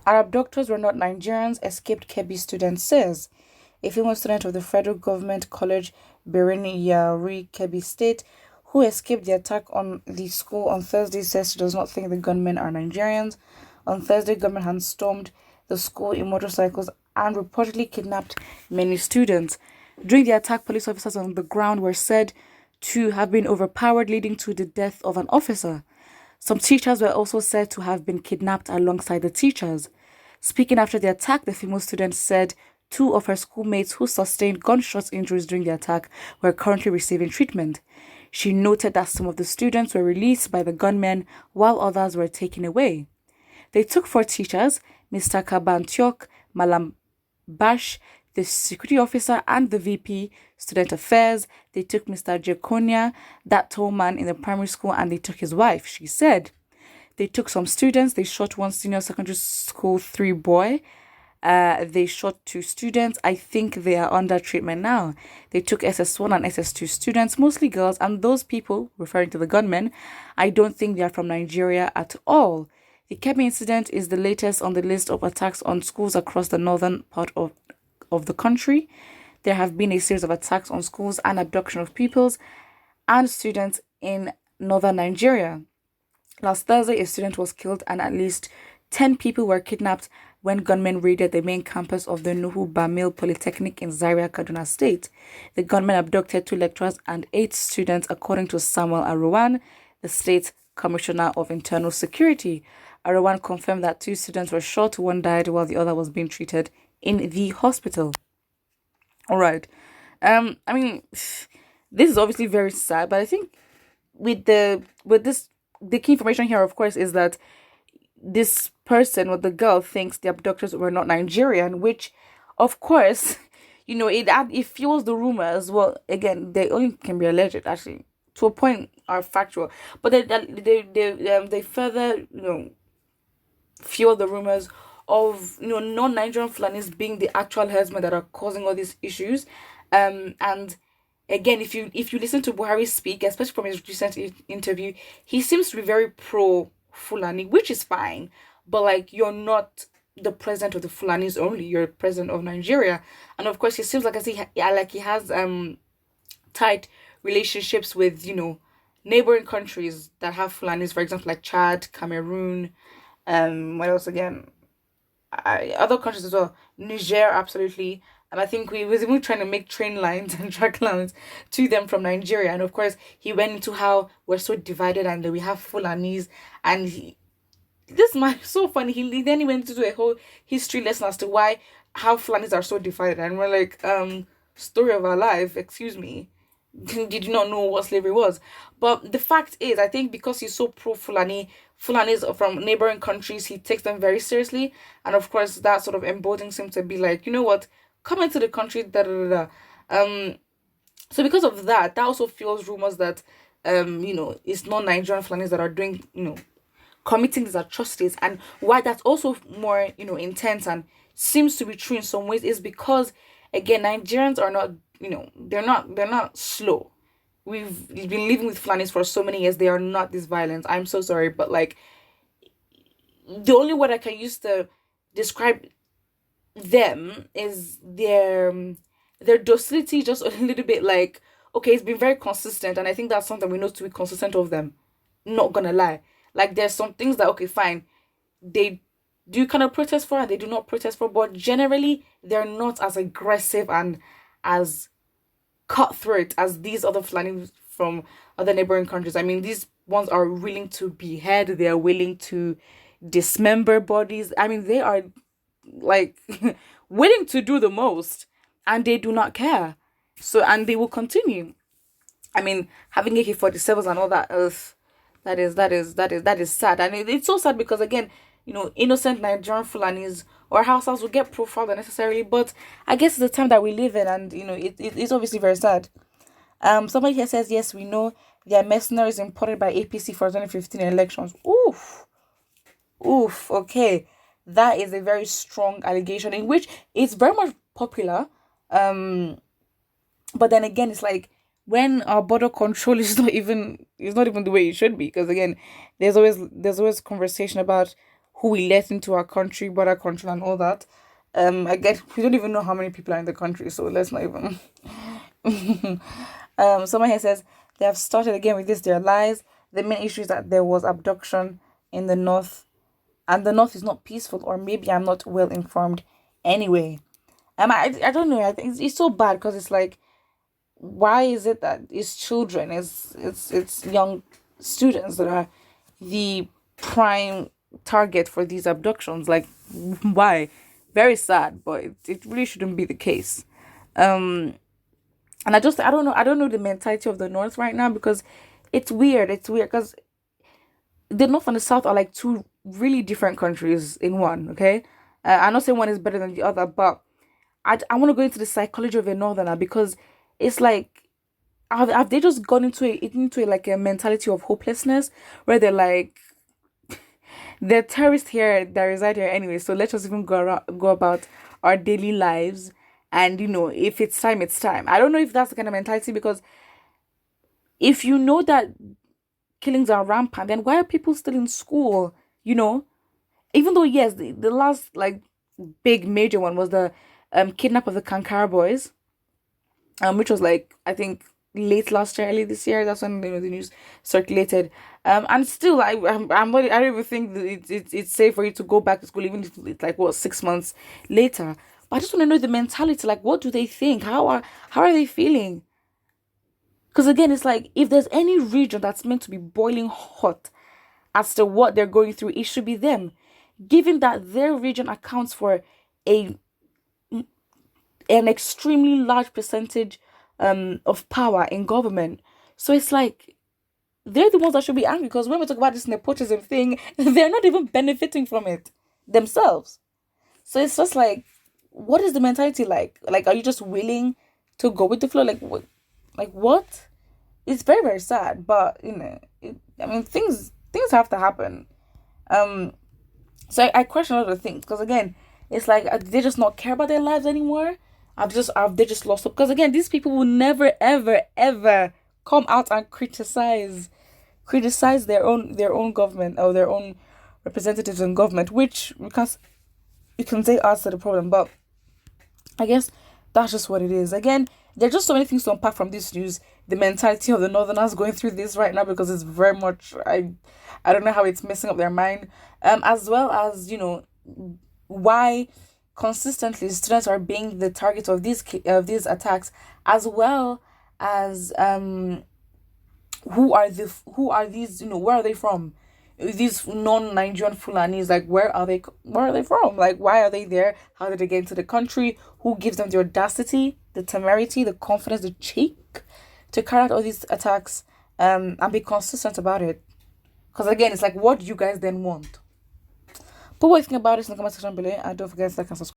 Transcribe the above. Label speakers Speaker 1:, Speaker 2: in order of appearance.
Speaker 1: Our abductors were not Nigerians, escaped KEBBI student says. A female student of the federal government college, Berini Yari, Kebbi State, who escaped the attack on the school on Thursday, says she does not think the gunmen are Nigerians. On Thursday, gunmen had stormed the school in motorcycles and reportedly kidnapped many students. During the attack, police officers on the ground were said to have been overpowered, leading to the death of an officer. Some teachers were also said to have been kidnapped alongside the teachers. Speaking after the attack, the female student said two of her schoolmates who sustained gunshot injuries during the attack were currently receiving treatment. She noted that some of the students were released by the gunmen while others were taken away. They took 4 teachers, Mr. Kabantiok, Malam Bash, the security officer, and the VP, student affairs. They took Mr. Jaconia, that tall man in the primary school, and they took his wife, she said. They took some students. They shot one senior secondary school 3 boy. They shot 2 students. I think they are under treatment now. They took SS1 and SS2 students, mostly girls, and those people, referring to the gunmen, I don't think they are from Nigeria at all. The KEBBI incident is the latest on the list of attacks on schools across the northern part of the country. There have been a series of attacks on schools and abduction of pupils and students in northern Nigeria. Last Thursday, a student was killed and at least 10 people were kidnapped when gunmen raided the main campus of the Nuhu Bamil Polytechnic in Zaria, Kaduna State. The gunmen abducted 2 lecturers and 8 students, according to Samuel Aruwan, the state commissioner of internal security. Aruwan confirmed that 2 students were shot, 1 died while the other was being treated in the hospital. All right. I mean, this is obviously very sad, but I think with this, the key information here, of course, is that this person or the girl thinks the abductors were not Nigerian, which, of course, it fuels the rumors. Well, again, they only can be alleged, actually, to a point are factual, but they further fuel the rumors of non-Nigerian Fulanis being the actual herdsmen that are causing all these issues. And again, if you listen to Buhari speak, especially from his recent interview, he seems to be very pro Fulani, which is fine, but you're not the president of the Fulanis only, you're president of Nigeria. And of course, he seems like he has tight relationships with neighboring countries that have Fulanis, for example, like Chad, Cameroon, what else again? Other countries as well, Niger, absolutely. And I think we was even trying to make train lines and track lines to them from Nigeria. And of course, he went into how we're so divided and we have Fulanis. And this man is so funny. He then went into a whole history lesson as to how Fulanis are so divided. And we're like, story of our life, excuse me. Did you not know what slavery was? But the fact is, I think because he's so pro-Fulani, Fulanis from neighboring countries, he takes them very seriously. And of course, that sort of emboldens him to be like, you know what, come into the country, da da da da. So because of that also fuels rumors that, it's not Nigerian Fulanis that are doing, committing these atrocities. And why that's also more, intense and seems to be true in some ways is because, again, Nigerians are not, they're not slow. We've been living with Fulanis for so many years. They are not this violent. I'm so sorry, but the only word I can use to describe them is their docility, just a little bit okay, it's been very consistent, and I think that's something we know to be consistent of them. Not gonna lie. There's some things that, okay, fine, they do kind of protest for and they do not protest for, but generally they're not as aggressive and as cutthroat as these other Fulani from other neighboring countries. I mean, these ones are willing to behead, they are willing to dismember bodies. I mean, they are willing to do the most, and they do not care. So, and they will continue. I mean, having AK-47s and all that, that is sad. And it's so sad because, again, innocent Nigerian Fulanis or Hausas will get profiled unnecessarily, but I guess it's the time that we live in, and it's obviously very sad. Somebody here says, yes, we know they are mercenaries imported by APC for 2015 elections. Okay, that is a very strong allegation in which it's very much popular. But then again, it's when our border control is not even the way it should be, because again, there's always conversation about who we let into our country, border control and all that. I get we don't even know how many people are in the country, so let's not even. Someone here says they have started again with this. Their lies. The main issue is that there was abduction in the north, and the north is not peaceful, or maybe I'm not well informed. Anyway, I don't know. I think it's so bad because it's like, why is it that it's children, it's young students that are the prime target for these abductions? Like, why? Very sad, but it really shouldn't be the case. And I don't know the mentality of the north right now, because it's weird. It's weird because the north and the south are like two really different countries in one. Okay, I'm not saying one is better than the other, but I want to go into the psychology of a northerner, because it's like, have they just gone into a like a mentality of hopelessness, where they're like, they're terrorists here that reside here anyway, so let's just even go about our daily lives, and if it's time, it's time. I don't know if that's the kind of mentality, because if you know that killings are rampant, then why are people still in school? Even though, yes, the last like big major one was the kidnap of the Kankara boys, which was like, I think late last year, early this year. That's when the news circulated. And still, I'm not, I don't even think that it's safe for you to go back to school, even if it's like 6 months later. But I just want to know the mentality. Like, what do they think? How are they feeling? Because again, it's like, if there's any region that's meant to be boiling hot as to what they're going through, it should be them, given that their region accounts for an extremely large percentage of power in government. So it's like, they're the ones that should be angry, because when we talk about this nepotism thing, they're not even benefiting from it themselves. So it's just like, what is the mentality like? Like, are you just willing to go with the flow? Like, what? Like, what? It's very, very sad, but things have to happen. So I question other things, because again, it's like, do they just not care about their lives anymore? Have they just lost hope? Because again, these people will never, ever, ever come out and criticize their own government, or their own representatives in government, which, because you can say us to the problem, but I guess that's just what it is. Again, there are just so many things to unpack from this news. The mentality of the northerners going through this right now, because it's very much, I don't know how it's messing up their mind. As well as, why consistently students are being the target of these attacks, as well as who are these, where are they from? These non-Nigerian Fulanis, like, where are they from? Like, why are they there? How did they get into the country? Who gives them the audacity, the temerity, the confidence, the cheek to carry out all these attacks, and be consistent about it? Because again, it's like, what do you guys then want? Put what you think about this in the comment section below, and don't forget to like and subscribe.